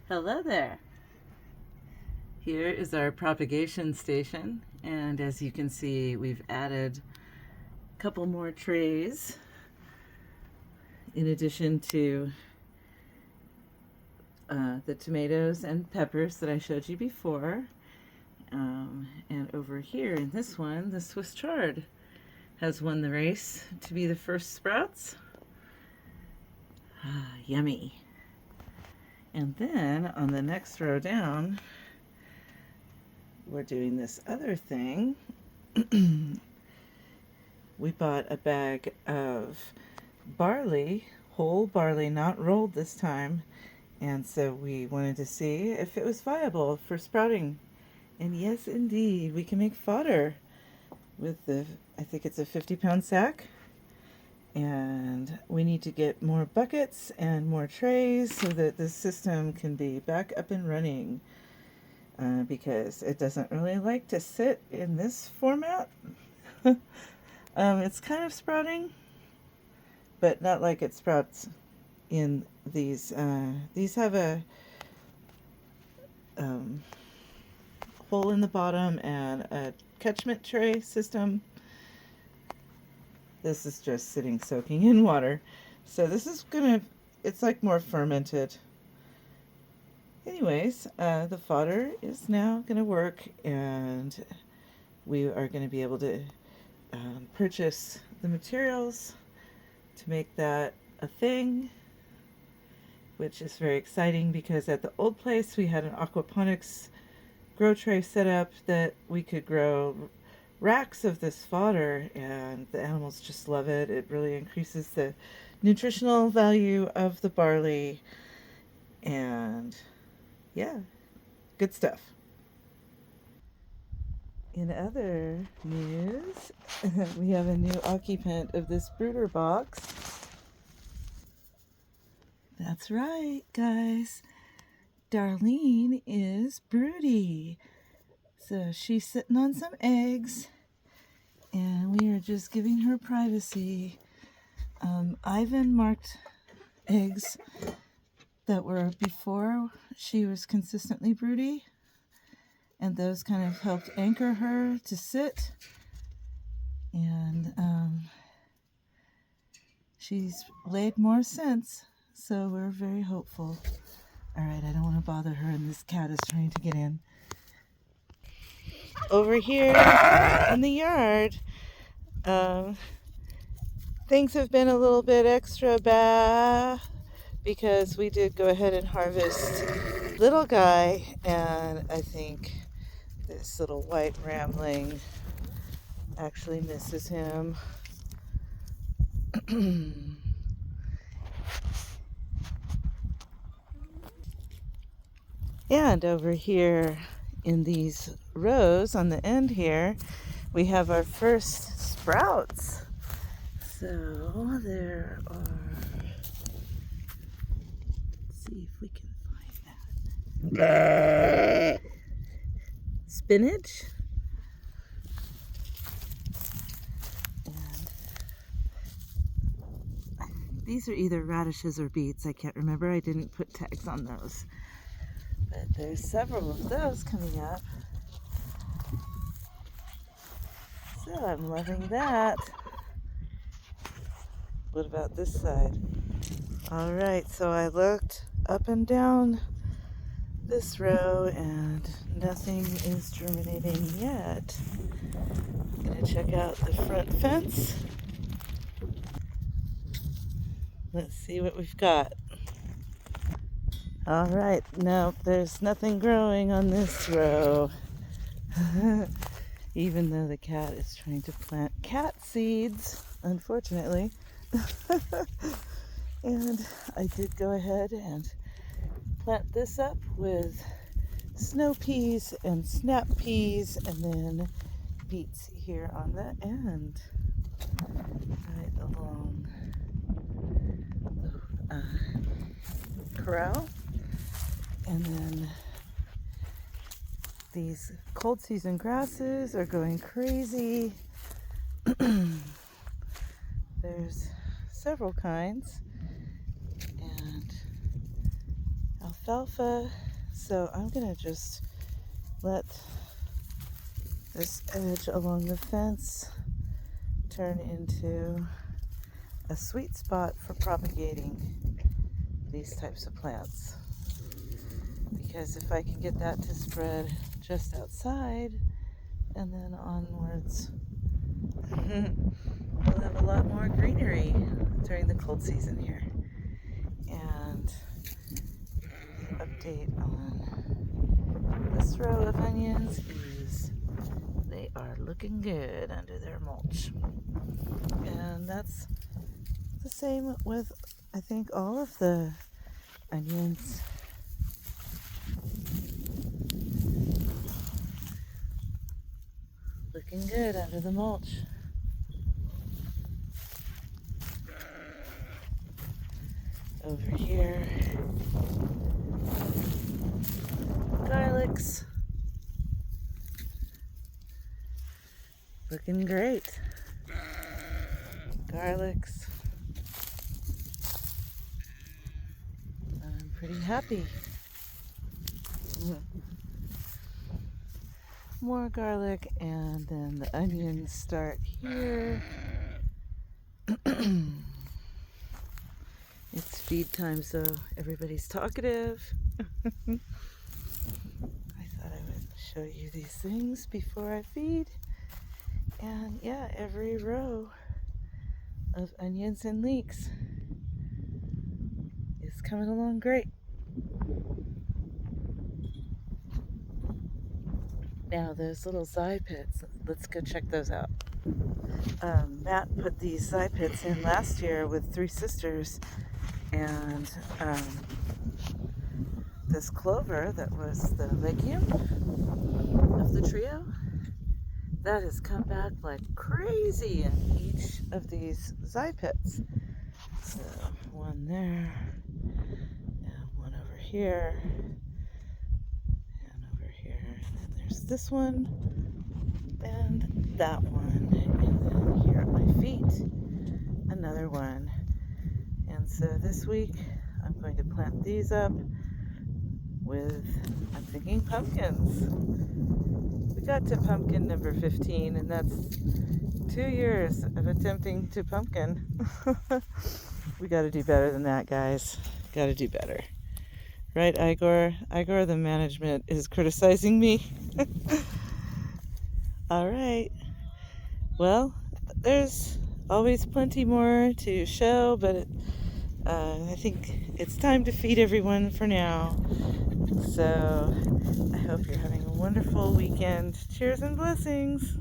Hello there. Here is our propagation station, and as you can see, we've added a couple more trays in addition to the tomatoes and peppers that I showed you before. And over here in this one, the Swiss chard has won the race to be the first sprouts. Yummy. And then on the next row down, we're doing this other thing. We bought a bag of barley, whole barley, not rolled this time, and so we wanted to see if it was viable for sprouting. And yes, indeed, we can make fodder with I think it's a 50-pound sack. And we need to get more buckets and more trays so that this system can be back up and running, because it doesn't really like to sit in this format. It's kind of sprouting, but not like it sprouts in these. These have a hole in the bottom and a catchment tray system. This is just sitting soaking in water. So this is it's like more fermented. Anyways, the fodder is now gonna work, and we are gonna be able to purchase the materials to make that a thing, which is very exciting because at the old place we had an aquaponics grow tray set up that we could grow racks of this fodder, and the animals just love it. It really increases the nutritional value of the barley, and yeah, good stuff. In other news, we have a new occupant of this brooder box. That's right, guys. Darlene is broody. So she's sitting on some eggs, and we are just giving her privacy. Ivan marked eggs that were before she was consistently broody, and those kind of helped anchor her to sit. And she's laid more since, so we're very hopeful. All right, I don't want to bother her, and this cat is trying to get in. Over here in the yard, things have been a little bit extra bad because we did go ahead and harvest little guy, and I think this little white rambling actually misses him. And over here in these rows on the end here, we have our first sprouts. So there are, let's see if we can find that. Spinach. And these are either radishes or beets. I can't remember. I didn't put tags on those. But there's several of those coming up. So I'm loving that. What about this side? All right, so I looked up and down this row and nothing is germinating yet. I'm gonna check out the front fence. Let's see what we've got. All right, no, there's nothing growing on this row. Even though the cat is trying to plant cat seeds, unfortunately. And I did go ahead and plant this up with snow peas and snap peas, and then beets here on the end, right along the corral. And then these cold season grasses are going crazy. There's several kinds, and alfalfa. So I'm gonna just let this edge along the fence turn into a sweet spot for propagating these types of plants. Because if I can get that to spread just outside and then onwards, we'll have a lot more greenery during the cold season here. And update on this row of onions is they are looking good under their mulch. And that's the same with, I think, all of the onions. Looking good under the mulch. Over here, garlics. Looking great. Garlics. I'm pretty happy. More garlic, and then the onions start here. It's feed time, so everybody's talkative. I thought I would show you these things before I feed. And yeah, every row of onions and leeks is coming along great. Now those little Zy pits, let's go check those out. Matt put these Zy pits in last year with Three Sisters, and this clover that was the legume of the trio, that has come back like crazy in each of these Zy pits. So one there, and one over here, and over here, and there's this one, and that one, and then here at my feet, another one. And so this week I'm going to plant these up with, I'm thinking, pumpkins. We got to pumpkin number 15, and that's 2 years of attempting to pumpkin. We got to do better than that, guys. Got to do better. Right, Igor? Igor, the management, is criticizing me. All right. Well, there's always plenty more to show, but I think it's time to feed everyone for now. So I hope you're having a wonderful weekend. Cheers and blessings.